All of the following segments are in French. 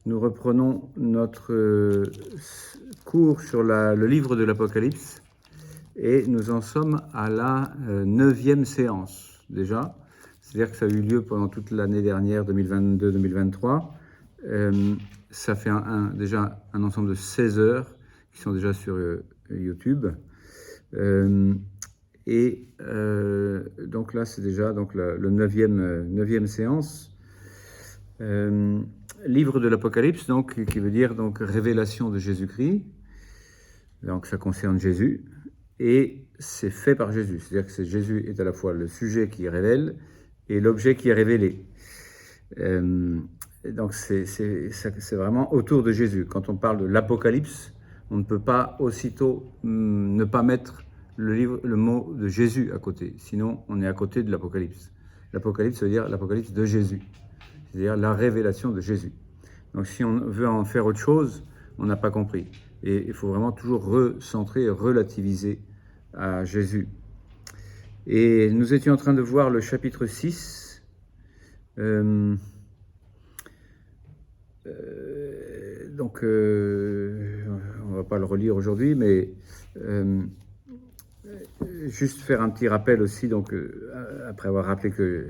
Nous reprenons notre cours sur le livre de l'Apocalypse et nous en sommes à la 9e séance déjà. C'est-à-dire que ça a eu lieu pendant toute l'année dernière, 2022-2023. Ça fait déjà un ensemble de 16 heures qui sont déjà sur YouTube. Donc là, c'est déjà donc, le 9e séance. Livre de l'Apocalypse, donc, qui veut dire donc, révélation de Jésus-Christ. Donc ça concerne Jésus. Et c'est fait par Jésus. C'est-à-dire que Jésus est à la fois le sujet qui révèle et l'objet qui est révélé. Donc c'est vraiment autour de Jésus. Quand on parle de l'Apocalypse, on ne peut pas aussitôt ne pas mettre le mot de Jésus à côté. Sinon, on est à côté de l'Apocalypse. L'Apocalypse, ça veut dire l'Apocalypse de Jésus. C'est-à-dire la révélation de Jésus. Donc si on veut en faire autre chose, on n'a pas compris. Et il faut vraiment toujours recentrer et relativiser à Jésus. Et nous étions en train de voir le chapitre 6. Donc, on ne va pas le relire aujourd'hui, mais juste faire un petit rappel aussi, donc, après avoir rappelé que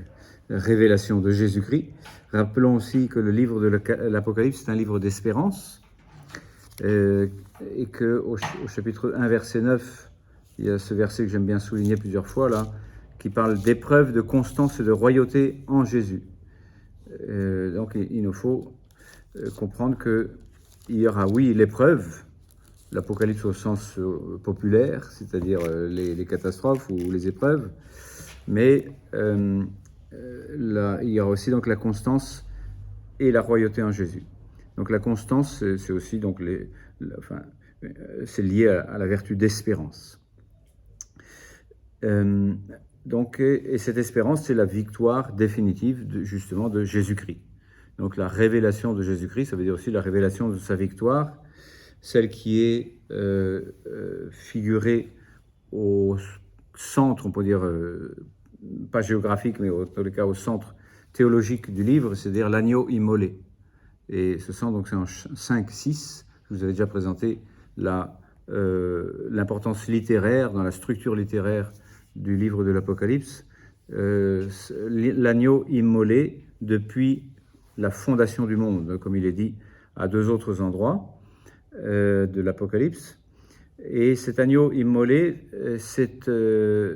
la révélation de Jésus-Christ. Rappelons aussi que le livre de l'Apocalypse, c'est un livre d'espérance, et qu'au chapitre 1, verset 9, il y a ce verset que j'aime bien souligner plusieurs fois, là, qui parle d'épreuve, de constance et de royauté en Jésus. Donc, il nous faut comprendre qu'il y aura, oui, l'épreuve, l'Apocalypse au sens populaire, c'est-à-dire les catastrophes ou les épreuves, mais il y aura aussi donc la constance et la royauté en Jésus. Donc la constance, c'est aussi donc c'est lié à la vertu d'espérance. Et cette espérance, c'est la victoire définitive justement de Jésus-Christ. Donc la révélation de Jésus-Christ, ça veut dire aussi la révélation de sa victoire, celle qui est figurée au centre, on peut dire, pas géographique, mais en tous les cas au centre théologique du livre, c'est-à-dire l'agneau immolé. Et ce centre, donc c'est en 5-6, je vous avais déjà présenté l'importance littéraire, dans la structure littéraire du livre de l'Apocalypse, l'agneau immolé depuis la fondation du monde, comme il est dit à deux autres endroits de l'Apocalypse. Et cet agneau immolé, c'est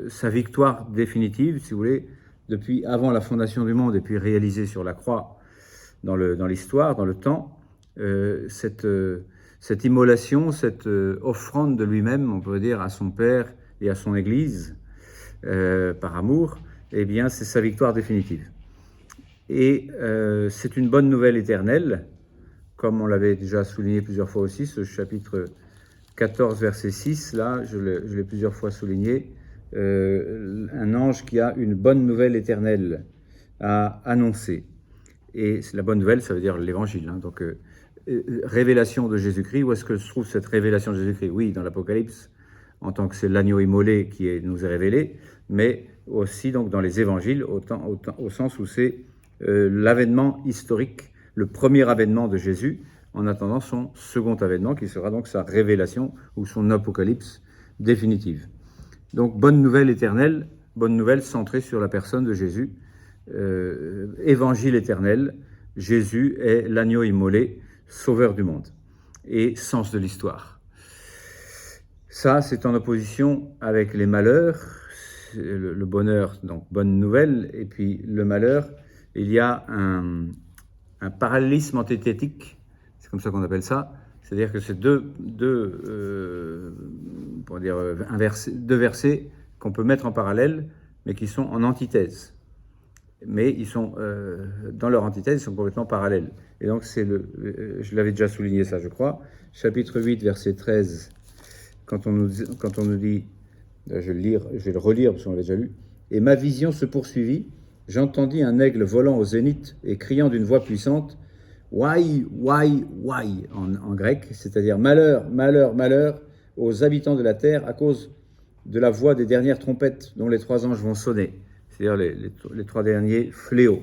sa victoire définitive, si vous voulez, depuis avant la fondation du monde et puis réalisée sur la croix dans l'histoire, dans le temps. Cette immolation, cette offrande de lui-même, on pourrait dire, à son Père et à son Église, par amour, eh bien, c'est sa victoire définitive. Et c'est une bonne nouvelle éternelle, comme on l'avait déjà souligné plusieurs fois aussi, ce chapitre 14, verset 6, là, je l'ai plusieurs fois souligné, un ange qui a une bonne nouvelle éternelle à annoncer. Et la bonne nouvelle, ça veut dire l'évangile. Hein. Donc, révélation de Jésus-Christ, où est-ce que se trouve cette révélation de Jésus-Christ? Oui, dans l'Apocalypse, en tant que c'est l'agneau immolé qui nous est révélé, mais aussi donc dans les évangiles, au sens où c'est l'avènement historique, le premier avènement de Jésus, en attendant son second avènement, qui sera donc sa révélation ou son apocalypse définitive. Donc, bonne nouvelle éternelle, bonne nouvelle centrée sur la personne de Jésus. Évangile éternel, Jésus est l'agneau immolé, sauveur du monde et sens de l'histoire. Ça, c'est en opposition avec les malheurs, le bonheur, donc bonne nouvelle, et puis le malheur, il y a un parallélisme antithétique. C'est comme ça qu'on appelle ça. C'est-à-dire que c'est deux versets qu'on peut mettre en parallèle, mais qui sont en antithèse. Mais ils sont, dans leur antithèse, ils sont complètement parallèles. Et donc, je l'avais déjà souligné ça, je crois, chapitre 8, verset 13, quand on nous dit, je vais le relire parce qu'on l'avait déjà lu, « Et ma vision se poursuivit, j'entendis un aigle volant au zénith et criant d'une voix puissante, Wai, wai, wai, en grec, c'est-à-dire malheur, malheur, malheur aux habitants de la terre à cause de la voix des dernières trompettes dont les 3 anges vont sonner. C'est-à-dire les 3 derniers fléaux,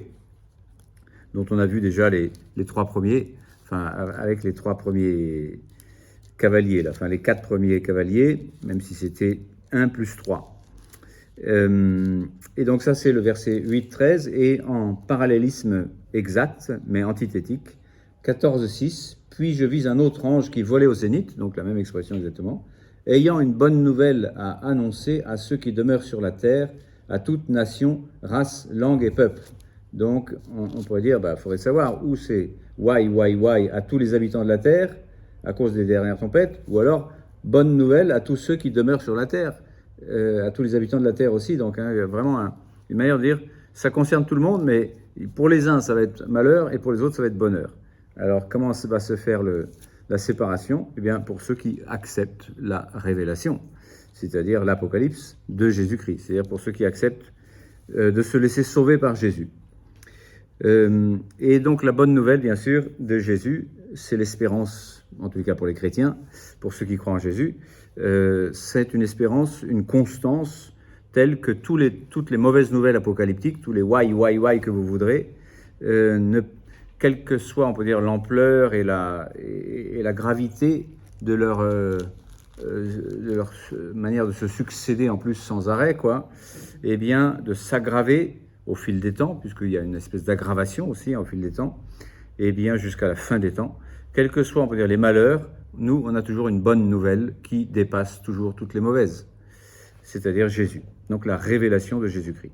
dont on a vu déjà les 3 premiers, enfin avec les 3 premiers cavaliers, là, enfin les 4 premiers cavaliers, même si c'était 1 plus 3. Et donc ça c'est le verset 8-13, et en parallélisme exact, mais antithétique, 14-6, puis je vis un autre ange qui volait au zénith, donc la même expression exactement, ayant une bonne nouvelle à annoncer à ceux qui demeurent sur la terre, à toute nation, race, langue et peuple. Donc on pourrait dire, il faudrait savoir où c'est why à tous les habitants de la terre, à cause des dernières tempêtes, ou alors bonne nouvelle à tous ceux qui demeurent sur la terre, à tous les habitants de la terre aussi. Donc il y a vraiment une manière de dire, ça concerne tout le monde, mais pour les uns ça va être malheur et pour les autres ça va être bonheur. Alors comment va se faire la séparation? Eh bien pour ceux qui acceptent la révélation, c'est-à-dire l'Apocalypse de Jésus-Christ, c'est-à-dire pour ceux qui acceptent de se laisser sauver par Jésus. Et donc la bonne nouvelle, bien sûr, de Jésus, c'est l'espérance, en tout cas pour les chrétiens, pour ceux qui croient en Jésus, c'est une espérance, une constance, telle que toutes les mauvaises nouvelles apocalyptiques, tous les why que vous voudrez, quelle que soit, on peut dire, l'ampleur et la gravité de leur manière de se succéder en plus sans arrêt, eh bien, de s'aggraver au fil des temps, puisqu'il y a une espèce d'aggravation aussi au fil des temps, et bien jusqu'à la fin des temps. Quels que soient, on peut dire, les malheurs, nous, on a toujours une bonne nouvelle qui dépasse toujours toutes les mauvaises, c'est-à-dire Jésus. Donc la révélation de Jésus-Christ.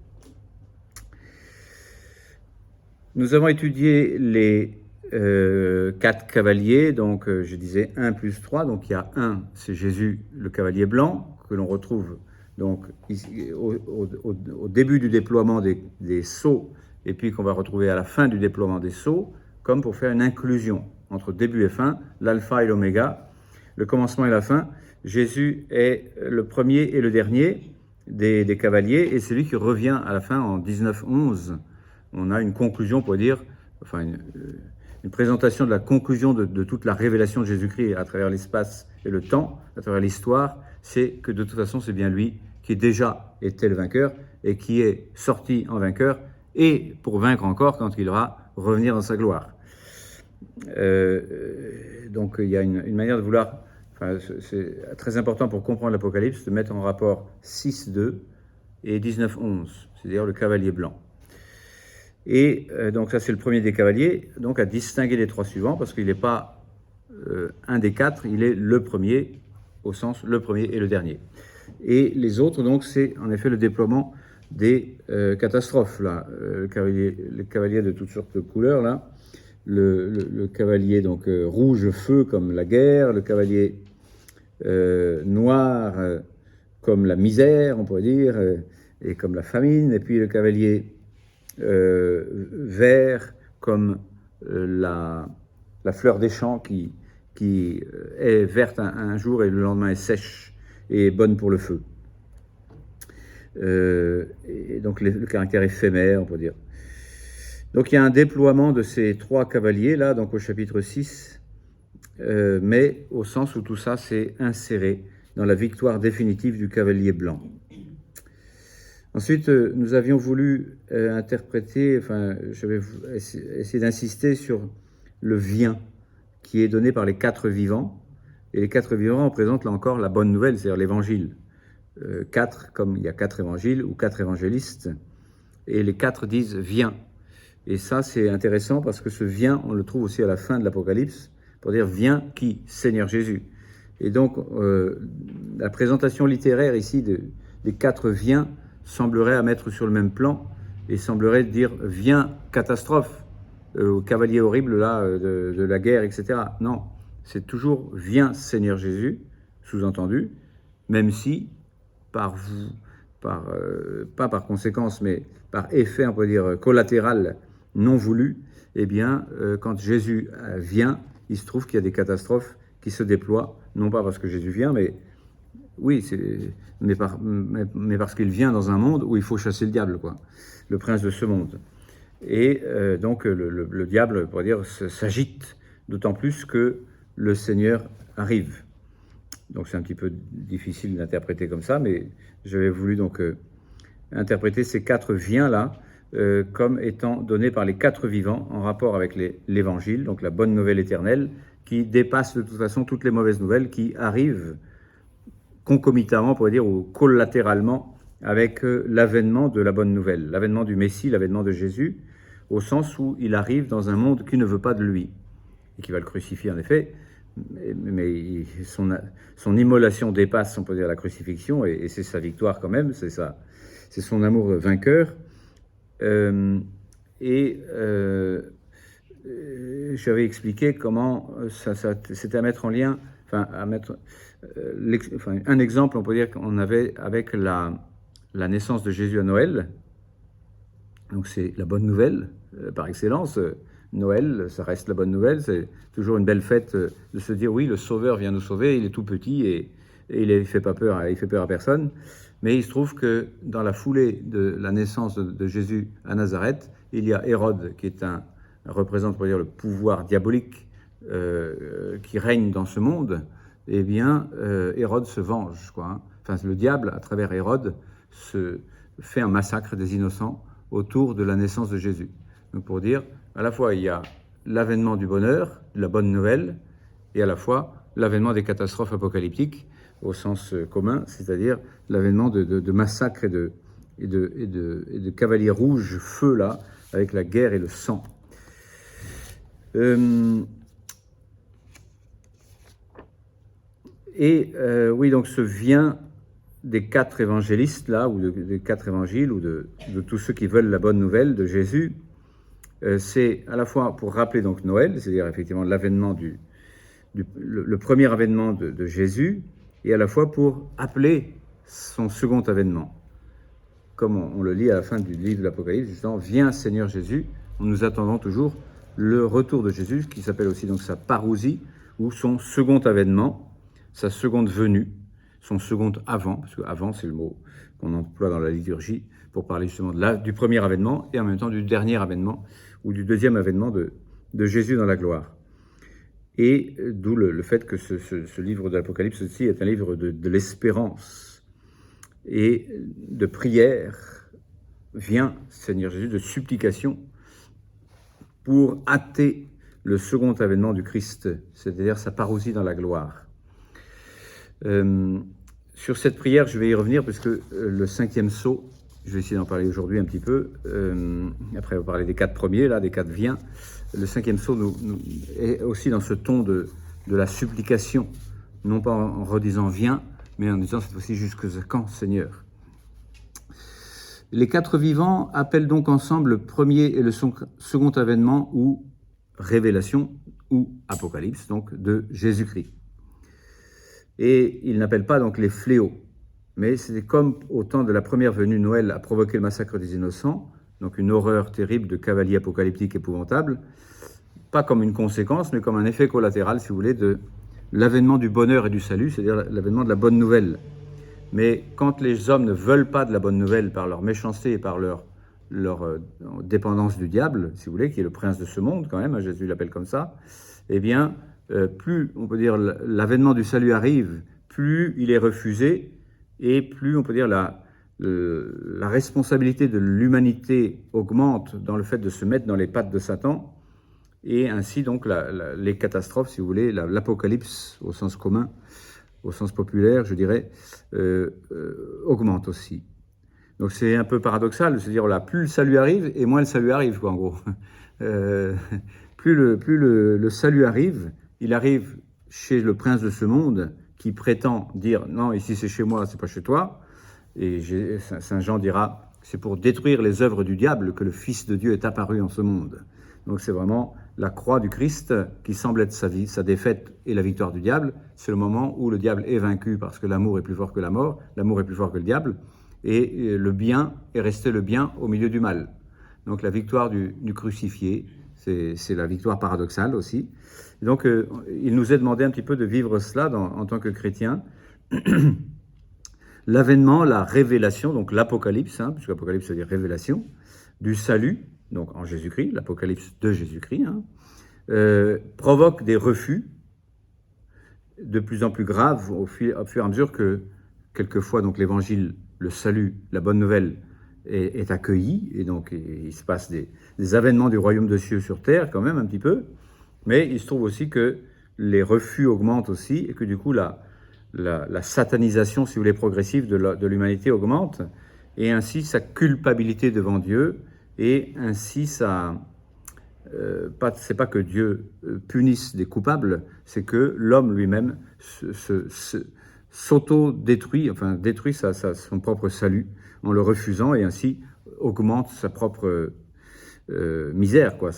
Nous avons étudié les 4 cavaliers, donc je disais 1 plus 3, donc il y a 1, c'est Jésus, le cavalier blanc, que l'on retrouve donc ici, au début du déploiement des sceaux, et puis qu'on va retrouver à la fin du déploiement des sceaux, comme pour faire une inclusion entre début et fin, l'alpha et l'oméga, le commencement et la fin. Jésus est le premier et le dernier des cavaliers, et c'est lui qui revient à la fin en 19-11. On a une conclusion, on pourrait dire, enfin une présentation de la conclusion de toute la révélation de Jésus-Christ à travers l'espace et le temps, à travers l'histoire, c'est que de toute façon c'est bien lui qui déjà était le vainqueur et qui est sorti en vainqueur, et pour vaincre encore quand il va revenir dans sa gloire. Donc il y a une manière de vouloir, c'est très important pour comprendre l'Apocalypse, de mettre en rapport 6-2 et 19-11, c'est-à-dire le cavalier blanc. Et donc ça c'est le premier des cavaliers, donc à distinguer les 3 suivants, parce qu'il n'est pas un des 4, il est le premier, au sens le premier et le dernier. Et les autres, donc, c'est en effet le déploiement des catastrophes, là. Les cavaliers de toutes sortes de couleurs, là. Le cavalier, donc, rouge feu, comme la guerre, le cavalier noir, comme la misère, on pourrait dire, et comme la famine, et puis le cavalier vert, comme la fleur des champs qui est verte un jour et le lendemain est sèche et bonne pour le feu. Et donc le caractère éphémère, on peut dire. Donc il y a un déploiement de ces 3 cavaliers là, donc au chapitre 6, mais au sens où tout ça s'est inséré dans la victoire définitive du cavalier blanc. Ensuite, nous avions voulu interpréter, j'avais essayé d'insister sur le vient qui est donné par les 4 vivants. Et les 4 vivants représentent là encore la bonne nouvelle, c'est-à-dire l'évangile. 4, comme il y a 4 évangiles ou 4 évangélistes, et les 4 disent « viens ». Et ça, c'est intéressant parce que ce « viens », on le trouve aussi à la fin de l'Apocalypse, pour dire « viens qui ? Seigneur Jésus ». Et donc, la présentation littéraire ici des 4 « viens » semblerait à mettre sur le même plan et semblerait dire « viens catastrophe », au cavalier horrible là, de la guerre, etc. Non, c'est toujours « viens Seigneur Jésus », sous-entendu, même si, pas par conséquence, mais par effet, on peut dire, collatéral non voulu, eh bien, quand Jésus vient, il se trouve qu'il y a des catastrophes qui se déploient, non pas parce que Jésus vient, mais oui, mais parce qu'il vient dans un monde où il faut chasser le diable, le prince de ce monde. Et donc le diable, on pourrait dire, s'agite, d'autant plus que le Seigneur arrive. Donc c'est un petit peu difficile d'interpréter comme ça, mais j'avais voulu donc interpréter ces 4 viens-là comme étant donné par les quatre vivants en rapport avec l'évangile, donc la bonne nouvelle éternelle, qui dépasse de toute façon toutes les mauvaises nouvelles qui arrivent concomitamment, on pourrait dire, ou collatéralement avec l'avènement de la bonne nouvelle, l'avènement du Messie, l'avènement de Jésus, au sens où il arrive dans un monde qui ne veut pas de lui, et qui va le crucifier en effet, mais son immolation dépasse, on peut dire, la crucifixion, et c'est sa victoire quand même, c'est son amour vainqueur. J'avais expliqué comment c'était à mettre en lien, un exemple, on peut dire qu'on avait avec la naissance de Jésus à Noël. Donc c'est la bonne nouvelle par excellence. Noël, ça reste la bonne nouvelle. C'est toujours une belle fête de se dire oui, le Sauveur vient nous sauver. Il est tout petit et il fait pas peur, il fait peur à personne. Mais il se trouve que dans la foulée de la naissance de Jésus à Nazareth, il y a Hérode qui est représente, on peut dire, le pouvoir diabolique qui règne dans ce monde. Eh bien, Hérode se venge, quoi. Hein. Enfin, le diable, à travers Hérode, fait un massacre des innocents autour de la naissance de Jésus. Donc, pour dire, à la fois, il y a l'avènement du bonheur, de la bonne nouvelle, et à la fois l'avènement des catastrophes apocalyptiques au sens commun, c'est-à-dire l'avènement de massacres et de cavaliers rouges, feu là, avec la guerre et le sang. Oui, donc ce vient des quatre évangélistes là, ou des quatre évangiles, ou de tous ceux qui veulent la bonne nouvelle de Jésus. C'est à la fois pour rappeler donc Noël, c'est-à-dire effectivement l'avènement le premier avènement de Jésus, et à la fois pour appeler son second avènement. Comme on le lit à la fin du livre de l'Apocalypse, justement, viens Seigneur Jésus, nous attendons toujours le retour de Jésus, qui s'appelle aussi donc sa parousie, ou son second avènement, sa seconde venue, son second avant, parce que avant c'est le mot qu'on emploie dans la liturgie pour parler justement du premier avènement et en même temps du dernier avènement ou du deuxième avènement de Jésus dans la gloire. Et d'où le fait que ce livre de l'Apocalypse aussi est un livre de l'espérance et de prière. Viens, Seigneur Jésus, de supplication pour hâter le second avènement du Christ, c'est-à-dire sa parousie dans la gloire. Sur cette prière, je vais y revenir parce que le cinquième sceau, je vais essayer d'en parler aujourd'hui un petit peu, après on va parler des quatre premiers, là, des quatre viens. Le cinquième sceau est aussi dans ce ton de la supplication, non pas en redisant viens, mais en disant cette fois-ci jusque quand, Seigneur. Les quatre vivants appellent donc ensemble le premier et le second avènement ou révélation ou apocalypse donc de Jésus-Christ. Et ils n'appellent pas donc les fléaux, mais c'est comme au temps de la première venue, Noël a provoqué le massacre des innocents, donc une horreur terrible de cavalier apocalyptique épouvantable, pas comme une conséquence, mais comme un effet collatéral, si vous voulez, de l'avènement du bonheur et du salut, c'est-à-dire l'avènement de la bonne nouvelle. Mais quand les hommes ne veulent pas de la bonne nouvelle par leur méchanceté et par leur dépendance du diable, si vous voulez, qui est le prince de ce monde quand même, Jésus l'appelle comme ça, eh bien, plus, on peut dire, l'avènement du salut arrive, plus il est refusé, et plus, on peut dire, la responsabilité de l'humanité augmente dans le fait de se mettre dans les pattes de Satan, et ainsi, donc, les catastrophes, si vous voulez, l'apocalypse au sens commun, au sens populaire, je dirais, augmente aussi. Donc c'est un peu paradoxal de se dire, là, plus le salut arrive, et moins le salut arrive, quoi, en gros. Plus le salut arrive, il arrive chez le prince de ce monde qui prétend dire « Non, ici c'est chez moi, c'est pas chez toi ». Et Saint Jean dira « C'est pour détruire les œuvres du diable que le Fils de Dieu est apparu en ce monde ». Donc c'est vraiment la croix du Christ qui semble être sa défaite et la victoire du diable. C'est le moment où le diable est vaincu parce que l'amour est plus fort que la mort, l'amour est plus fort que le diable, et le bien est resté le bien au milieu du mal. Donc la victoire du crucifié, c'est la victoire paradoxale aussi. Et donc il nous est demandé un petit peu de vivre cela en tant que chrétiens. L'avènement, la révélation, donc l'apocalypse, puisque l'apocalypse veut dire révélation, du salut, donc en Jésus-Christ, l'apocalypse de Jésus-Christ, provoque des refus de plus en plus graves au fur et à mesure que, quelquefois, donc l'évangile, le salut, la bonne nouvelle est accueilli, et donc il se passe des avènements du royaume de cieux sur terre quand même un petit peu, mais il se trouve aussi que les refus augmentent aussi, et que du coup la satanisation, si vous voulez, progressive de l'humanité augmente, et ainsi sa culpabilité devant Dieu, et ainsi c'est pas que Dieu punisse des coupables, c'est que l'homme lui-même s'auto-détruit, enfin détruit son propre salut en le refusant, et ainsi augmente sa propre misère, quoi.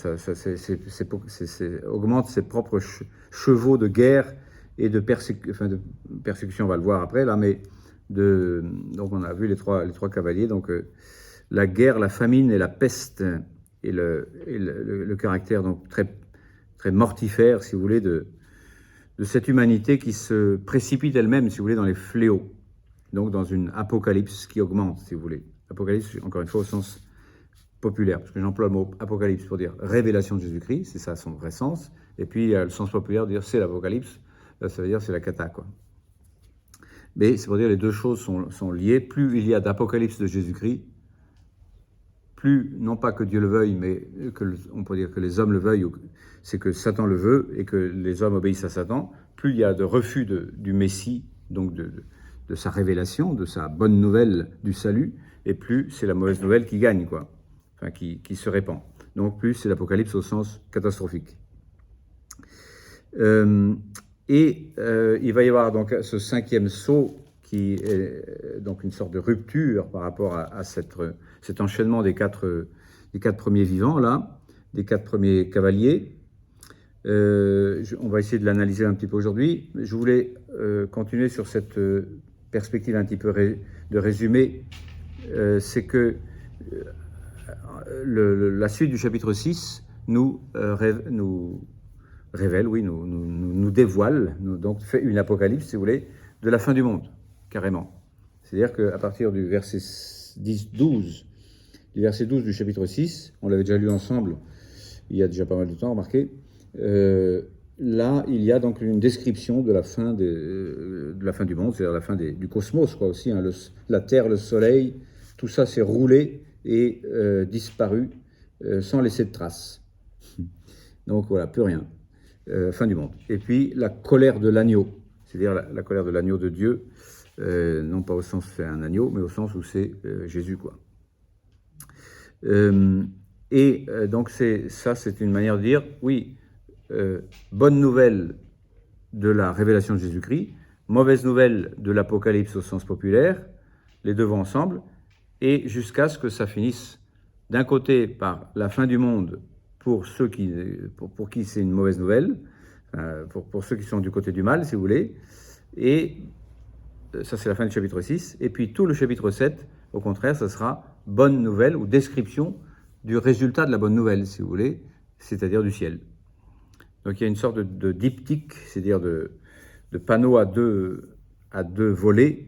Augmente ses propres chevaux de guerre et de persécution, on va le voir après là, mais donc on a vu les trois cavaliers, donc la guerre, la famine et la peste, et le caractère donc très, très mortifère, si vous voulez, de cette humanité qui se précipite elle-même, si vous voulez, dans les fléaux, donc dans une apocalypse qui augmente, si vous voulez. Apocalypse, encore une fois, au sens populaire, parce que j'emploie le mot apocalypse pour dire révélation de Jésus-Christ, c'est ça son vrai sens, et puis il y a le sens populaire de dire c'est l'apocalypse, là ça veut dire c'est la cata, quoi. Mais c'est pour dire les deux choses sont liées. Plus il y a d'apocalypse de Jésus-Christ, plus, non pas que Dieu le veuille, mais on peut dire que les hommes le veuillent, c'est que Satan le veut et que les hommes obéissent à Satan, plus il y a de refus du Messie, donc de sa révélation, de sa bonne nouvelle du salut, et plus c'est la mauvaise nouvelle qui gagne, quoi, enfin qui se répand. Donc plus c'est l'apocalypse au sens catastrophique. Il va y avoir donc ce cinquième sceau qui est donc une sorte de rupture par rapport à cet enchaînement des quatre premiers vivants, là, des quatre premiers cavaliers. On va essayer de l'analyser un petit peu aujourd'hui. Je voulais continuer sur cette perspective un petit peu de résumé. C'est que la suite du chapitre 6 nous révèle, oui, nous dévoile, donc fait une apocalypse, si vous voulez, de la fin du monde, carrément. C'est-à-dire qu'à partir du verset 12 du chapitre 6, on l'avait déjà lu ensemble il y a déjà pas mal de temps, remarquez, là, il y a donc une description de la fin du monde, c'est-à-dire la fin du cosmos, quoi, aussi, hein, la Terre, le Soleil, tout ça s'est roulé et disparu sans laisser de traces. Donc voilà, plus rien. Fin du monde. Et puis la colère de l'agneau, c'est-à-dire la colère de l'agneau de Dieu, non pas au sens c'est un agneau, mais au sens où c'est Jésus, quoi. Donc c'est une manière de dire, oui, bonne nouvelle de la révélation de Jésus-Christ, mauvaise nouvelle de l'Apocalypse au sens populaire, les deux vont ensemble, et jusqu'à ce que ça finisse d'un côté par la fin du monde pour ceux pour qui c'est une mauvaise nouvelle, pour ceux qui sont du côté du mal, si vous voulez, et ça c'est la fin du chapitre 6, et puis tout le chapitre 7, au contraire, ça sera bonne nouvelle ou description du résultat de la bonne nouvelle, si vous voulez, c'est-à-dire du ciel. Donc il y a une sorte de diptyque, c'est-à-dire de panneau à deux volets,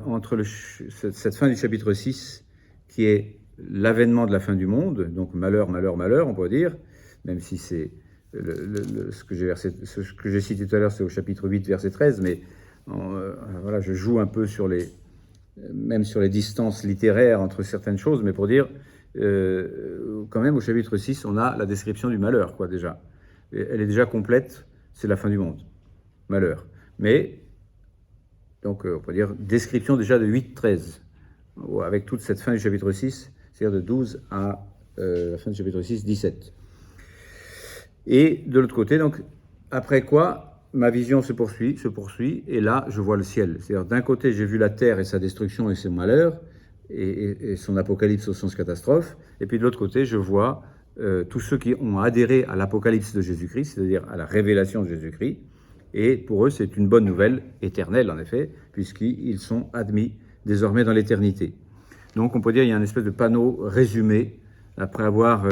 entre cette fin du chapitre 6, qui est l'avènement de la fin du monde, donc malheur, malheur, malheur, on pourrait dire, même si c'est ce que j'ai cité tout à l'heure, c'est au chapitre 8, verset 13, mais voilà, je joue un peu même sur les distances littéraires entre certaines choses, mais pour dire, quand même, au chapitre 6, on a la description du malheur, quoi, déjà. Elle est déjà complète, c'est la fin du monde, malheur. Mais, donc, on peut dire description déjà de 8-13, avec toute cette fin du chapitre 6, c'est-à-dire de 12 à la fin du chapitre 6, 17. Et de l'autre côté, donc, après quoi, ma vision se poursuit, et là, je vois le ciel. C'est-à-dire, d'un côté, j'ai vu la terre et sa destruction et ses malheurs, et son apocalypse au sens catastrophe, et puis de l'autre côté, je vois tous ceux qui ont adhéré à l'apocalypse de Jésus-Christ, c'est-à-dire à la révélation de Jésus-Christ, et pour eux, c'est une bonne nouvelle éternelle, en effet, puisqu'ils sont admis désormais dans l'éternité. Donc, on peut dire qu'il y a une espèce de panneau résumé, après avoir,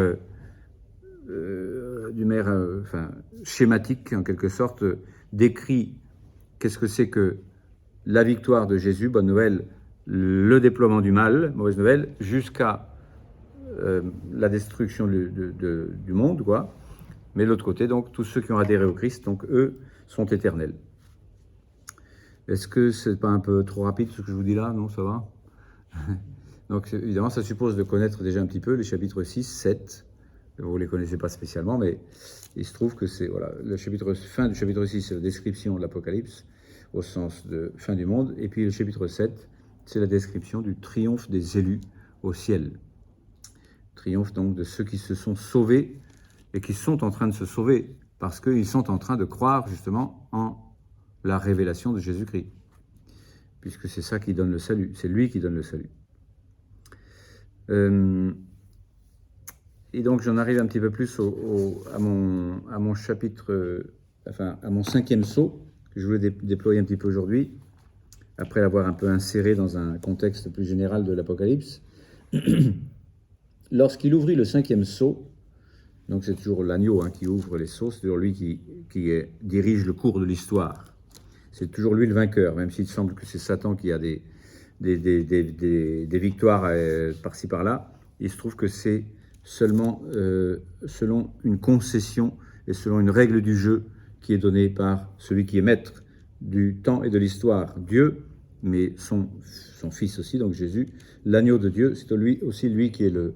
d'une manière schématique, en quelque sorte, décrit qu'est-ce que c'est que la victoire de Jésus, bonne nouvelle, le déploiement du mal, mauvaise nouvelle, jusqu'à la destruction du monde, quoi. Mais de l'autre côté, donc, tous ceux qui ont adhéré au Christ, donc eux, sont éternels. Est-ce que c'est pas un peu trop rapide ce que je vous dis là? Non, ça va? Donc évidemment, ça suppose de connaître déjà un petit peu les chapitres 6, 7. Vous ne les connaissez pas spécialement, mais il se trouve que c'est voilà, fin du chapitre 6, c'est la description de l'Apocalypse, au sens de fin du monde. Et puis le chapitre 7, c'est la description du triomphe des élus au ciel. Triomphe donc de ceux qui se sont sauvés et qui sont en train de se sauver, parce qu'ils sont en train de croire justement en la révélation de Jésus-Christ. Puisque c'est ça qui donne le salut, c'est lui qui donne le salut. Et donc j'en arrive un petit peu plus à mon chapitre, à mon 5e sceau, que je voulais déployer un petit peu aujourd'hui, après l'avoir un peu inséré dans un contexte plus général de l'Apocalypse. Lorsqu'il ouvrit le 5e sceau, donc c'est toujours l'agneau qui ouvre les sceaux, c'est toujours lui qui dirige le cours de l'histoire. C'est toujours lui le vainqueur, même s'il semble que c'est Satan qui a des victoires par-ci par-là. Il se trouve que c'est seulement selon une concession et selon une règle du jeu qui est donnée par celui qui est maître du temps et de l'histoire, Dieu, mais son fils aussi, donc Jésus, l'agneau de Dieu, c'est aussi lui qui est le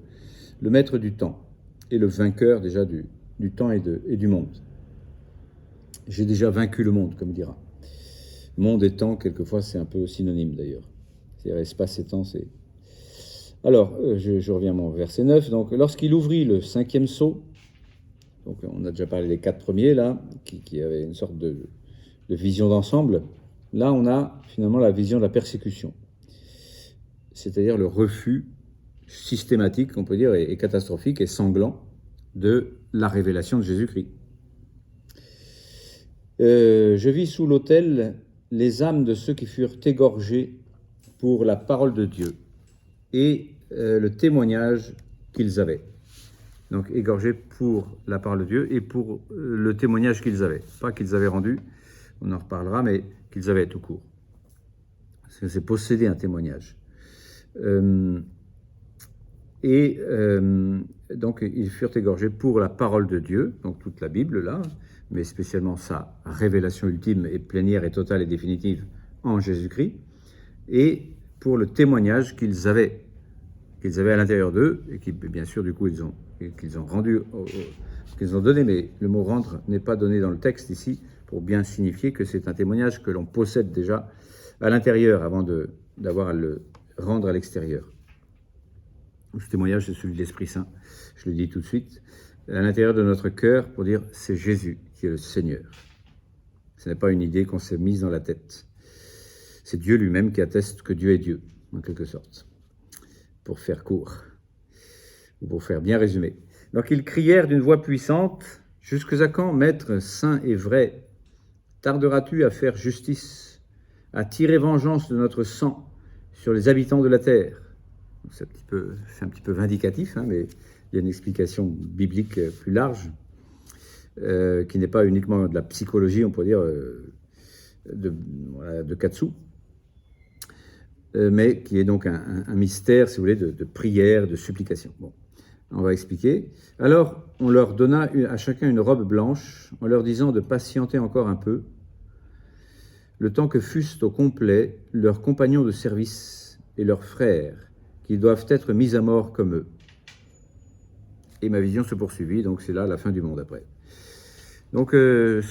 maître du temps et le vainqueur déjà du temps et du monde. J'ai déjà vaincu le monde, comme il dira. Monde et temps, quelquefois, c'est un peu synonyme d'ailleurs. C'est-à-dire espace et temps, c'est... Alors, je reviens à mon verset 9. Donc, lorsqu'il ouvrit le 5e sceau, donc on a déjà parlé des 4 premiers, là, qui avaient une sorte de vision d'ensemble. Là, on a finalement la vision de la persécution. C'est-à-dire le refus systématique, on peut dire, et catastrophique et sanglant de la révélation de Jésus-Christ. Je vis sous l'autel les âmes de ceux qui furent égorgés pour la parole de Dieu et le témoignage qu'ils avaient. Donc égorgés pour la parole de Dieu et pour le témoignage qu'ils avaient. Pas qu'ils avaient rendu, on en reparlera, mais qu'ils avaient tout court. Parce que c'est posséder un témoignage. Donc ils furent égorgés pour la parole de Dieu, donc toute la Bible là, mais spécialement sa révélation ultime et plénière et totale et définitive en Jésus-Christ, et pour le témoignage qu'ils avaient à l'intérieur d'eux, et qui, bien sûr, du coup, qu'ils ont rendu, qu'ils ont donné, mais le mot « rendre » n'est pas donné dans le texte ici, pour bien signifier que c'est un témoignage que l'on possède déjà à l'intérieur, avant d'avoir à le rendre à l'extérieur. Ce témoignage, c'est celui de l'Esprit Saint, je le dis tout de suite, à l'intérieur de notre cœur, pour dire c'est Jésus qui est le Seigneur. Ce n'est pas une idée qu'on s'est mise dans la tête. C'est Dieu lui-même qui atteste que Dieu est Dieu, en quelque sorte, pour faire court, ou pour faire bien résumer. Donc ils crièrent d'une voix puissante, « Jusque à quand, Maître saint et vrai, tarderas-tu à faire justice, à tirer vengeance de notre sang sur les habitants de la terre ?» C'est un petit peu vindicatif, mais il y a une explication biblique plus large, qui n'est pas uniquement de la psychologie, on pourrait dire, de Katsu, mais qui est donc un mystère, si vous voulez, de prière, de supplication. Bon, on va expliquer. Alors, on leur donna à chacun une robe blanche, en leur disant de patienter encore un peu, le temps que fussent au complet leurs compagnons de service et leurs frères, qui doivent être mis à mort comme eux. Et ma vision se poursuivit, donc c'est là la fin du monde après. Donc ce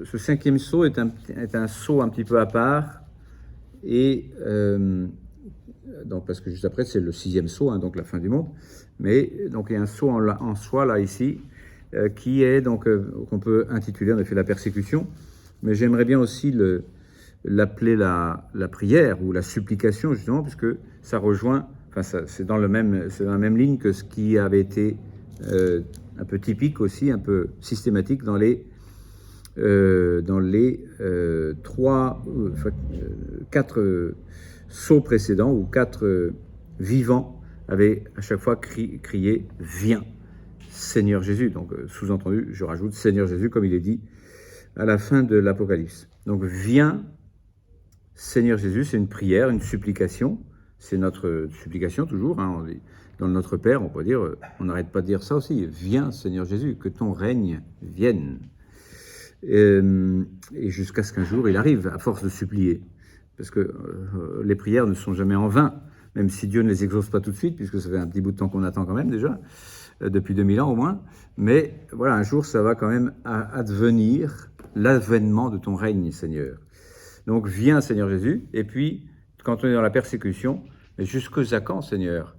5e sceau est un sceau un petit peu à part, et donc parce que juste après c'est le 6e sceau, donc la fin du monde, mais donc il y a un sceau en soi là ici, qui est donc qu'on peut intituler en effet la persécution, mais j'aimerais bien aussi l'appeler la prière ou la supplication, justement, puisque ça rejoint, c'est dans la même ligne que ce qui avait été un peu typique aussi, un peu systématique dans les 4 sceaux précédents, où 4 vivants avaient à chaque fois crié « Viens, Seigneur Jésus ». Donc sous-entendu, je rajoute « Seigneur Jésus » comme il est dit à la fin de l'Apocalypse. Donc « Viens, Seigneur Jésus », c'est une prière, une supplication. C'est notre supplication toujours, dans le Notre Père, on peut dire, on n'arrête pas de dire ça aussi. Viens, Seigneur Jésus, que ton règne vienne. Et jusqu'à ce qu'un jour il arrive, à force de supplier. Parce que les prières ne sont jamais en vain, même si Dieu ne les exauce pas tout de suite, puisque ça fait un petit bout de temps qu'on attend quand même déjà, depuis 2000 ans au moins. Mais voilà, un jour, ça va quand même advenir, l'avènement de ton règne, Seigneur. Donc viens, Seigneur Jésus, et puis, quand on est dans la persécution, mais jusqu'à quand, Seigneur,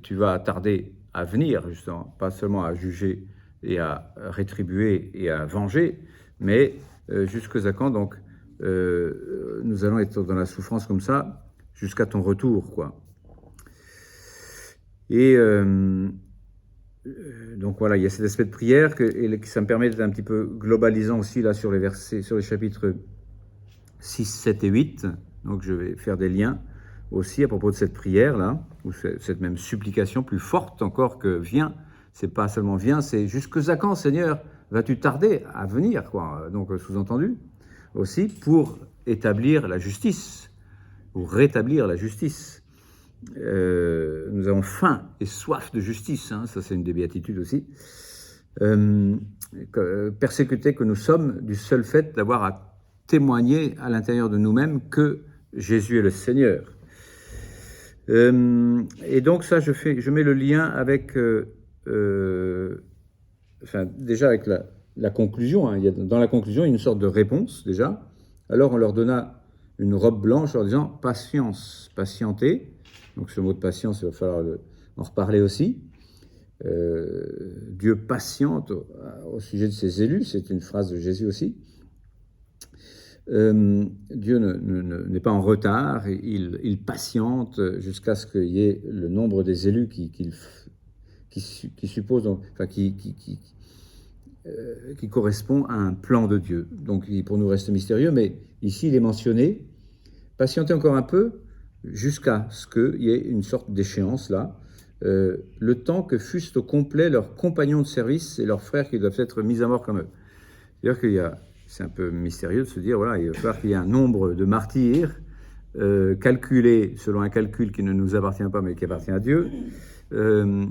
tu vas tarder à venir, justement, pas seulement à juger et à rétribuer et à venger, mais jusqu'à quand, donc, nous allons être dans la souffrance comme ça, jusqu'à ton retour, quoi. Et donc voilà, il y a cet aspect de prière et ça me permet d'être un petit peu globalisant aussi là sur les versets, sur les chapitres 6, 7 et 8. Donc je vais faire des liens aussi à propos de cette prière là, ou cette même supplication plus forte encore que viens. C'est pas seulement viens, c'est jusqu'à quand, Seigneur, vas-tu tarder à venir, quoi. Donc sous-entendu aussi pour établir la justice ou rétablir la justice. Nous avons faim et soif de justice, hein, ça c'est une des béatitudes aussi. Persécutés que nous sommes du seul fait d'avoir à témoigner à l'intérieur de nous-mêmes que Jésus est le Seigneur. Et donc ça, je mets le lien avec, déjà avec la conclusion. Hein. Il y a, dans la conclusion, une sorte de réponse déjà. Alors on leur donna une robe blanche en leur disant « patience, patientez ». Donc ce mot de patience, il va falloir en reparler aussi. Dieu patiente au sujet de ses élus, c'est une phrase de Jésus aussi. Dieu n'est pas en retard, il patiente jusqu'à ce qu'il y ait le nombre des élus qui suppose, donc, enfin, qui correspond à un plan de Dieu. Donc pour nous reste mystérieux, mais ici il est mentionné, patientez encore un peu, jusqu'à ce qu'il y ait une sorte d'échéance là, le temps que fussent au complet leurs compagnons de service et leurs frères qui doivent être mis à mort comme eux. C'est-à-dire c'est un peu mystérieux de se dire, voilà, il va falloir qu'il y ait un nombre de martyrs calculé selon un calcul qui ne nous appartient pas mais qui appartient à Dieu, un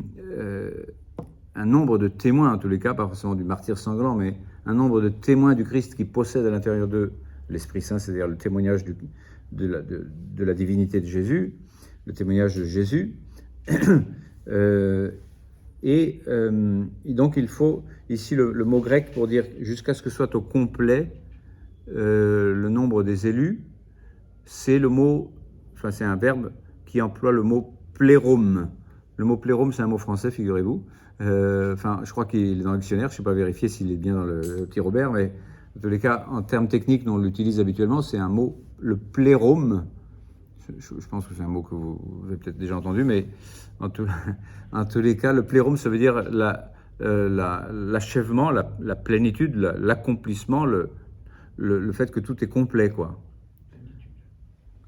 nombre de témoins en tous les cas, pas forcément du martyr sanglant, mais un nombre de témoins du Christ qui possèdent à l'intérieur d'eux l'Esprit Saint, c'est-à-dire le témoignage de la divinité de Jésus, le témoignage de Jésus. Et donc il faut ici le mot grec pour dire jusqu'à ce que soit au complet le nombre des élus, c'est le mot, enfin c'est un verbe qui emploie le mot plérome. Le mot plérome, c'est un mot français, figurez-vous. Je crois qu'il est dans le dictionnaire, je ne sais pas vérifier s'il est bien dans le petit Robert, mais en tous les cas, en termes techniques, nous on l'utilise habituellement, c'est un mot, le plérome. Je pense que c'est un mot que vous avez peut-être déjà entendu, mais en tous les cas, le plérome, ça veut dire l'achèvement, la plénitude, l'accomplissement, le fait que tout est complet, quoi.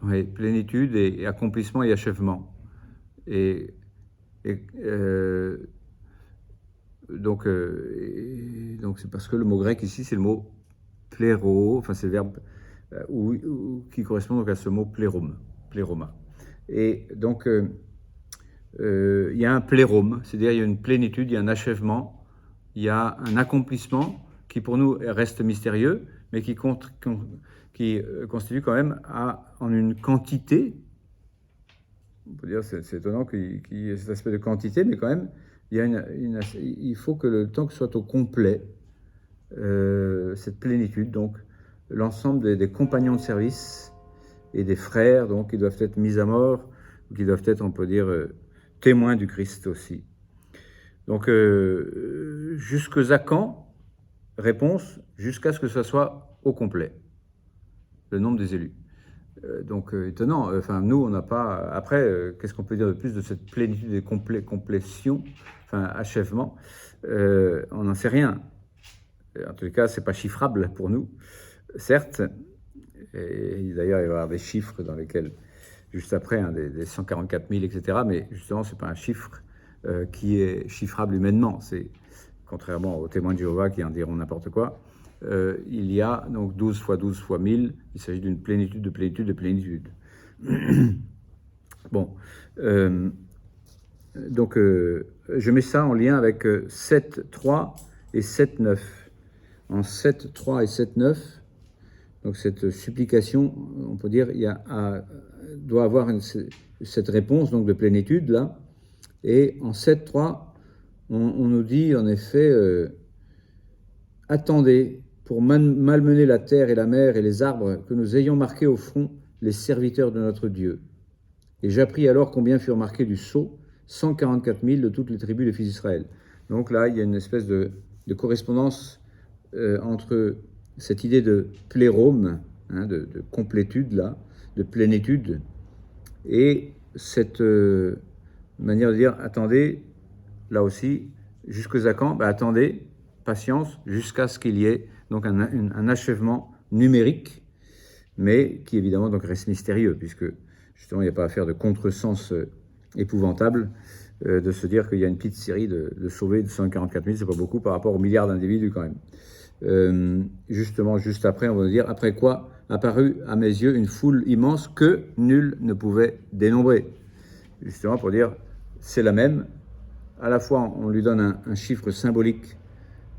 Oui, plénitude et accomplissement et achèvement. Donc c'est parce que le mot grec ici, c'est le mot pléro, enfin c'est le verbe qui correspond donc à ce mot plérome, pléroma. Et donc il y a un plérome, c'est-à-dire il y a une plénitude, il y a un achèvement, il y a un accomplissement qui pour nous reste mystérieux, mais qui constitue quand même en une quantité. On peut dire c'est étonnant qu'il y ait cet aspect de quantité, mais quand même il faut que le temps soit au complet, cette plénitude, donc l'ensemble des compagnons de service et des frères, donc qui doivent être mis à mort, qui doivent être, on peut dire, témoins du Christ aussi. Donc, jusqu'à quand? Réponse, jusqu'à ce que ça soit au complet, le nombre des élus. Donc, étonnant. Enfin, nous, on n'a pas... Après, qu'est-ce qu'on peut dire de plus de cette plénitude et complétion, enfin, achèvement? On n'en sait rien. En tout cas, c'est pas chiffrable pour nous, certes. Et d'ailleurs, il va y avoir des chiffres dans lesquels, juste après, hein, des 144 000, etc. Mais justement, c'est pas un chiffre qui est chiffrable humainement. C'est, contrairement aux témoins de Jéhovah qui en diront n'importe quoi, il y a donc 12 fois 12 fois 1000. Il s'agit d'une plénitude de plénitude de plénitude. Bon. Donc, je mets ça en lien avec 7.3 et 7.9. En 7.3 et 7.9, Donc cette supplication, on peut dire, doit avoir cette réponse donc de plénitude là. Et en 7.3, on nous dit en effet, attendez pour malmener la terre et la mer et les arbres, que nous ayons marqué au front les serviteurs de notre Dieu. Et j'appris alors combien furent marqués du sceau 144 000 de toutes les tribus des fils d'Israël. Donc là, il y a une espèce de correspondance entre cette idée de plérome, hein, de complétude, là, de plénitude, et cette manière de dire, attendez, là aussi, jusqu'à quand? Attendez, patience, jusqu'à ce qu'il y ait donc un achèvement numérique, mais qui évidemment donc reste mystérieux, puisque justement il n'y a pas à faire de contresens épouvantable de se dire qu'il y a une petite série de sauvés de 144 000, c'est pas beaucoup par rapport aux milliards d'individus quand même. Justement, juste après, on va dire, après quoi apparut à mes yeux une foule immense que nul ne pouvait dénombrer. Justement pour dire, c'est la même. À la fois, on lui donne un chiffre symbolique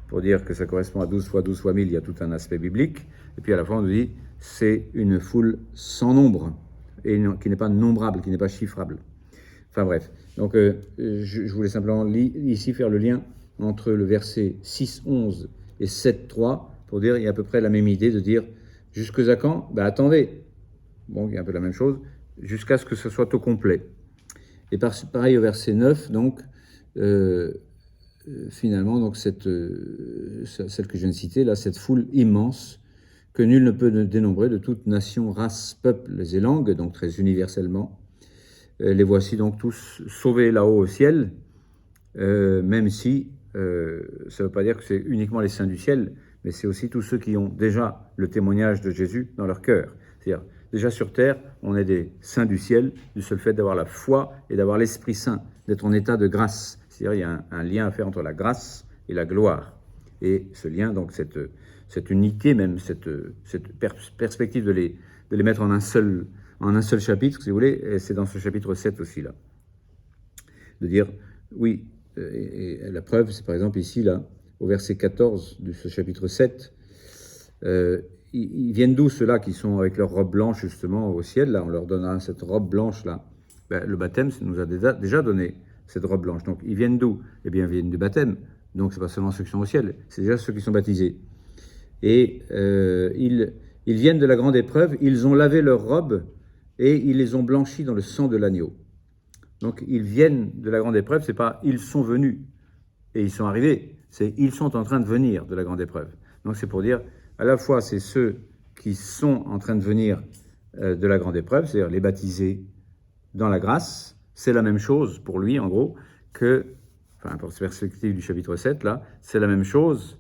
pour dire que ça correspond à 12 fois 12 fois 1000, il y a tout un aspect biblique. Et puis à la fois, on nous dit, c'est une foule sans nombre, et qui n'est pas nombrable, qui n'est pas chiffrable. Enfin bref, donc je voulais simplement ici faire le lien entre le verset 6.11 et 7.3 pour dire, il y a à peu près la même idée de dire, jusqu'à quand? Attendez. Bon, il y a un peu la même chose, jusqu'à ce que ce soit au complet. Et pareil au verset 9, donc, finalement, donc celle que je viens de citer, là, cette foule immense que nul ne peut dénombrer de toute nation, race, peuple et langue, donc très universellement. Les voici donc tous sauvés là-haut au ciel, même si ça ne veut pas dire que c'est uniquement les saints du ciel, mais c'est aussi tous ceux qui ont déjà le témoignage de Jésus dans leur cœur. C'est-à-dire, déjà sur terre, on est des saints du ciel, du seul fait d'avoir la foi et d'avoir l'Esprit Saint, d'être en état de grâce. C'est-à-dire, il y a un lien à faire entre la grâce et la gloire. Et ce lien, donc cette unité même, cette perspective de les mettre en un seul chapitre, si vous voulez, et c'est dans ce chapitre 7 aussi, là. De dire, oui, et la preuve, c'est par exemple ici, là, au verset 14 de ce chapitre 7, ils viennent d'où ceux-là qui sont avec leur robe blanche, justement, au ciel, là, on leur donnera cette robe blanche-là. Le baptême nous a déjà donné cette robe blanche. Donc, ils viennent d'où? Eh bien, ils viennent du baptême. Donc, c'est pas seulement ceux qui sont au ciel, c'est déjà ceux qui sont baptisés. Et ils viennent de la grande épreuve, ils ont lavé leurs robes et ils les ont blanchis dans le sang de l'agneau. Donc, ils viennent de la grande épreuve, c'est pas ils sont venus et ils sont arrivés, c'est ils sont en train de venir de la grande épreuve. Donc, c'est pour dire, à la fois, c'est ceux qui sont en train de venir de la grande épreuve, c'est-à-dire les baptisés dans la grâce, c'est la même chose pour lui, en gros, que, enfin, pour cette perspective du chapitre 7, là, c'est la même chose,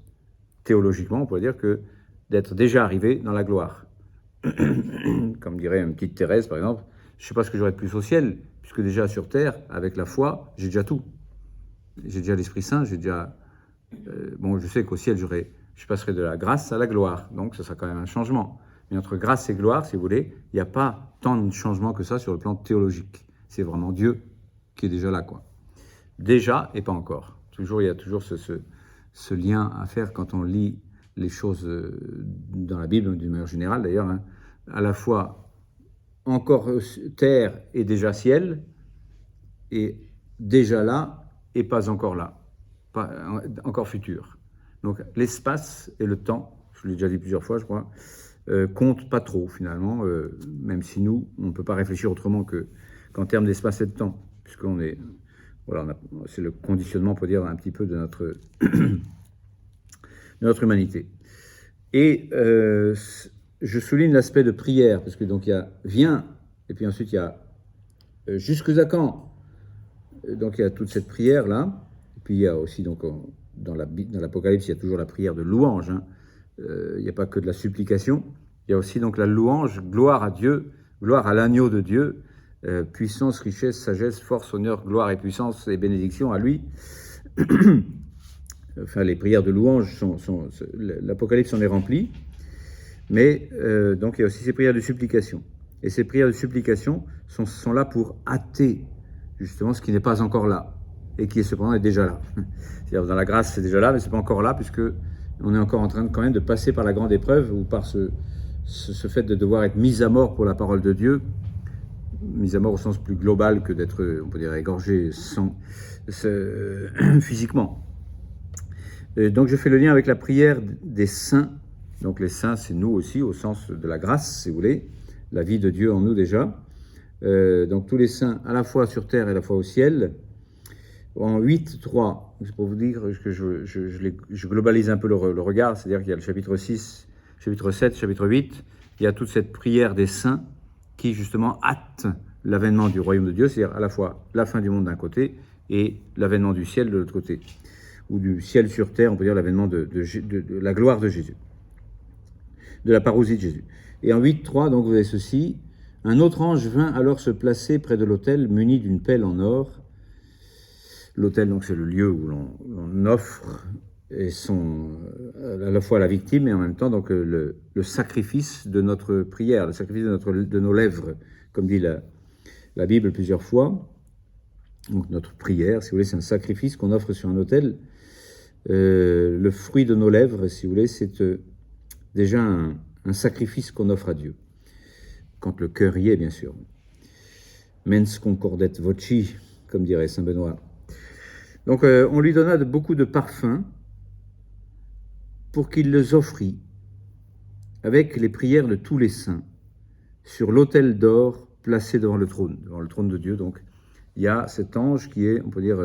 théologiquement, on pourrait dire, que d'être déjà arrivé dans la gloire. Comme dirait une petite Thérèse, par exemple, je ne sais pas ce que j'aurais de plus au ciel, puisque déjà sur terre, avec la foi, j'ai déjà tout. J'ai déjà l'Esprit Saint, j'ai déjà... bon, je sais qu'au ciel, je passerai de la grâce à la gloire, donc ce sera quand même un changement. Mais entre grâce et gloire, si vous voulez, il n'y a pas tant de changements que ça sur le plan théologique. C'est vraiment Dieu qui est déjà là, quoi. Déjà et pas encore. Il y a toujours ce lien à faire quand on lit les choses dans la Bible, d'une manière générale d'ailleurs, hein, à la fois encore terre et déjà ciel, et déjà là et pas encore là, pas encore futur. Donc l'espace et le temps, je l'ai déjà dit plusieurs fois je crois, comptent pas trop finalement, même si nous, on ne peut pas réfléchir autrement qu'en termes d'espace et de temps, puisqu'on est... Voilà, c'est le conditionnement, pour dire, un petit peu de notre, de notre humanité. Et je souligne l'aspect de prière, parce que donc il y a « viens », et puis ensuite il y a « jusqu'à quand ». Donc il y a toute cette prière-là, et puis il y a aussi, donc, dans l'Apocalypse, il y a toujours la prière de louange, hein. Il n'y a pas que de la supplication, il y a aussi donc la louange, gloire à Dieu, gloire à l'agneau de Dieu, puissance, richesse, sagesse, force, honneur, gloire et puissance et bénédiction à lui. Enfin, les prières de louange, l'Apocalypse en est rempli, mais donc il y a aussi ces prières de supplication. Et ces prières de supplication sont là pour hâter justement ce qui n'est pas encore là, et qui cependant est déjà là. C'est-à-dire dans la grâce c'est déjà là, mais c'est pas encore là, puisque on est encore en train quand même de passer par la grande épreuve, ou par ce fait de devoir être mis à mort pour la parole de Dieu, mis à mort au sens plus global que d'être, on peut dire, égorgé physiquement. Et donc je fais le lien avec la prière des saints. Donc les saints, c'est nous aussi, au sens de la grâce, si vous voulez, la vie de Dieu en nous déjà. Donc tous les saints, à la fois sur terre et à la fois au ciel. En 8.3, c'est pour vous dire que je globalise un peu le regard, c'est-à-dire qu'il y a le chapitre 6, chapitre 7, chapitre 8, il y a toute cette prière des saints qui justement hâte l'avènement du royaume de Dieu, c'est-à-dire à la fois la fin du monde d'un côté et l'avènement du ciel de l'autre côté, ou du ciel sur terre, on peut dire l'avènement de la gloire de Jésus, de la parousie de Jésus. Et en 8.3, donc vous avez ceci, un autre ange vint alors se placer près de l'autel muni d'une pelle en or. L'autel, donc, c'est le lieu où l'on offre et à la fois la victime et en même temps donc, le sacrifice de notre prière, le sacrifice de nos lèvres, comme dit la Bible plusieurs fois. Donc notre prière, si vous voulez, c'est un sacrifice qu'on offre sur un autel. Le fruit de nos lèvres, si vous voulez, c'est déjà un sacrifice qu'on offre à Dieu. Quand le cœur y est, bien sûr. Mens concordet voci, comme dirait saint Benoît. Donc on lui donna beaucoup de parfums pour qu'il les offrit avec les prières de tous les saints sur l'autel d'or placé devant le trône de Dieu. Donc il y a cet ange qui est, on peut dire,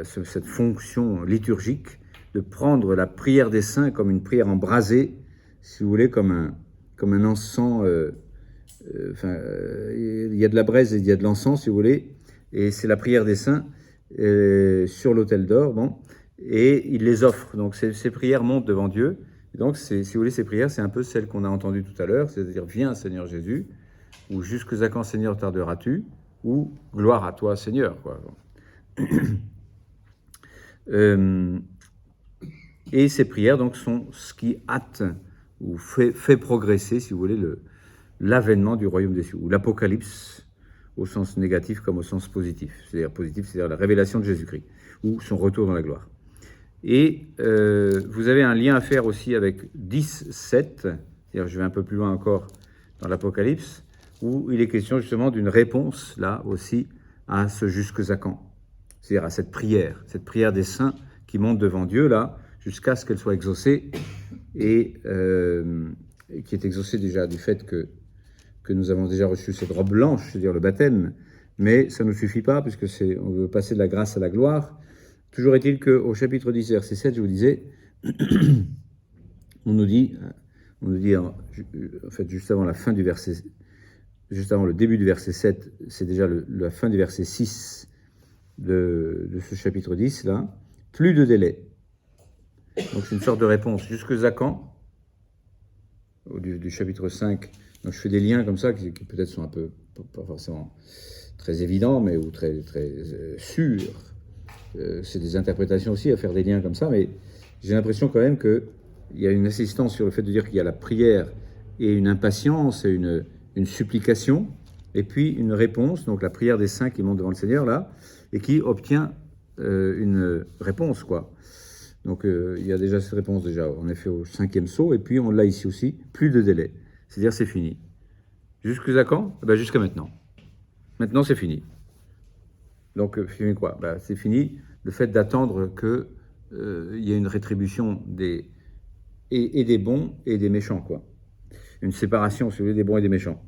cette fonction liturgique de prendre la prière des saints comme une prière embrasée, si vous voulez, comme un encens. Il y a de la braise et il y a de l'encens, si vous voulez, et c'est la prière des saints sur l'autel d'or, bon, et il les offre. Donc ces prières montent devant Dieu. Et donc, si vous voulez, ces prières, c'est un peu celles qu'on a entendues tout à l'heure, c'est-à-dire « Viens, Seigneur Jésus », ou « Jusque à quand, Seigneur, tarderas-tu » ou « Gloire à toi, Seigneur ». Et ces prières, donc, sont ce qui hâte ou fait progresser, si vous voulez, l'avènement du royaume des cieux, ou l'Apocalypse, au sens négatif comme au sens positif. C'est-à-dire positif, c'est-à-dire la révélation de Jésus-Christ, ou son retour dans la gloire. Et vous avez un lien à faire aussi avec 10.7, c'est-à-dire je vais un peu plus loin encore dans l'Apocalypse, où il est question justement d'une réponse, là aussi, à ce jusque à quand. C'est-à-dire à cette prière des saints qui monte devant Dieu, là, jusqu'à ce qu'elle soit exaucée, et qui est exaucée déjà du fait que nous avons déjà reçu cette robe blanche, c'est-à-dire le baptême, mais ça ne suffit pas, puisque on veut passer de la grâce à la gloire. Toujours est-il qu'au chapitre 10, verset 7, je vous disais, on nous dit en fait, juste avant la fin du verset, juste avant le début du verset 7, c'est déjà la fin du verset 6 de ce chapitre 10, là, plus de délai. Donc c'est une sorte de réponse. Jusque à quand, du chapitre 5, donc je fais des liens comme ça, qui peut-être sont un peu, pas forcément très évidents, mais ou très sûrs. C'est des interprétations aussi à faire des liens comme ça, mais j'ai l'impression quand même qu'il y a une insistance sur le fait de dire qu'il y a la prière et une impatience et une supplication, et puis une réponse, donc la prière des saints qui montent devant le Seigneur, là, et qui obtient une réponse, quoi. Donc il y a déjà cette réponse, déjà, en effet, au 5e sceau, et puis on l'a ici aussi, plus de délai. C'est-à-dire c'est fini. Jusqu'à quand ? Ben, jusqu'à maintenant. Maintenant, c'est fini. Donc, fini quoi ? Ben, c'est fini le fait d'attendre qu'il y ait une rétribution des bons et des méchants, quoi. Une séparation, si vous voulez, des bons et des méchants.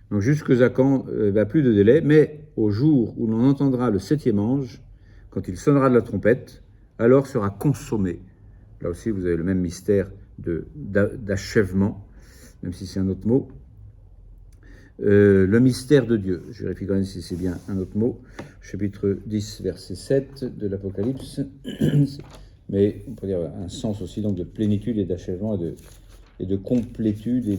Donc, jusqu'à quand ? Ben, plus de délai, mais au jour où l'on entendra le 7e ange, quand il sonnera de la trompette, alors sera consommé. Là aussi, vous avez le même mystère d'achèvement, même si c'est un autre mot. Le mystère de Dieu, je vérifie quand même si c'est bien un autre mot, chapitre 10, verset 7 de l'Apocalypse, mais on peut dire un sens aussi donc de plénitude et d'achèvement et de complétude et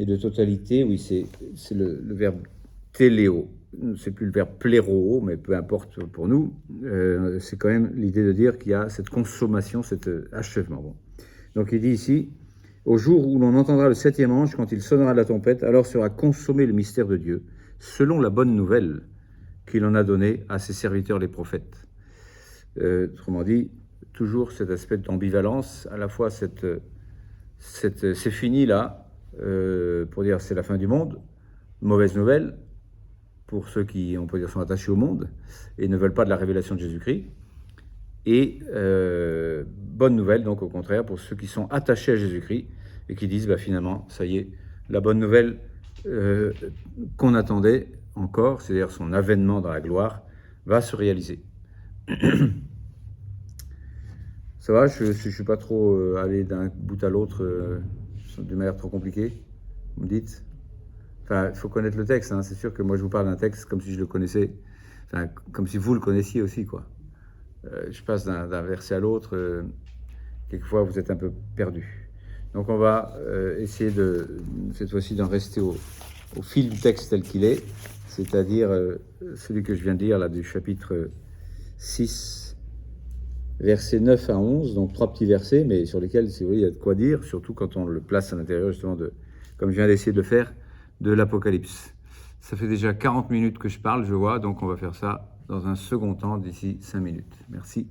de totalité. Oui, c'est le verbe téléo, c'est plus le verbe pléro, mais peu importe pour nous, c'est quand même l'idée de dire qu'il y a cette consommation, cet achèvement. Bon. Donc il dit ici, au jour où l'on entendra le 7e ange, quand il sonnera de la trompette, alors sera consommé le mystère de Dieu, selon la bonne nouvelle qu'il en a donnée à ses serviteurs les prophètes. Autrement dit, toujours cet aspect d'ambivalence, à la fois c'est fini là, pour dire c'est la fin du monde, mauvaise nouvelle pour ceux qui, on peut dire, sont attachés au monde et ne veulent pas de la révélation de Jésus-Christ, et bonne nouvelle donc au contraire pour ceux qui sont attachés à Jésus-Christ et qui disent finalement ça y est, la bonne nouvelle qu'on attendait encore, c'est-à-dire son avènement dans la gloire, va se réaliser. Ça va, je ne suis pas trop allé d'un bout à l'autre d'une manière trop compliquée, vous me dites? Enfin, il faut connaître le texte, hein. C'est sûr que moi je vous parle d'un texte comme si je le connaissais, enfin, comme si vous le connaissiez aussi, quoi. Je passe d'un verset à l'autre, quelquefois vous êtes un peu perdu. Donc on va essayer cette fois-ci d'en rester au fil du texte tel qu'il est, c'est-à-dire celui que je viens de lire là du chapitre 6, versets 9 à 11, donc 3 petits versets, mais sur lesquels, si vous voulez, il y a de quoi dire, surtout quand on le place à l'intérieur justement comme je viens d'essayer de le faire, de l'Apocalypse. Ça fait déjà 40 minutes que je parle, je vois, donc on va faire ça dans un second temps d'ici 5 minutes. Merci.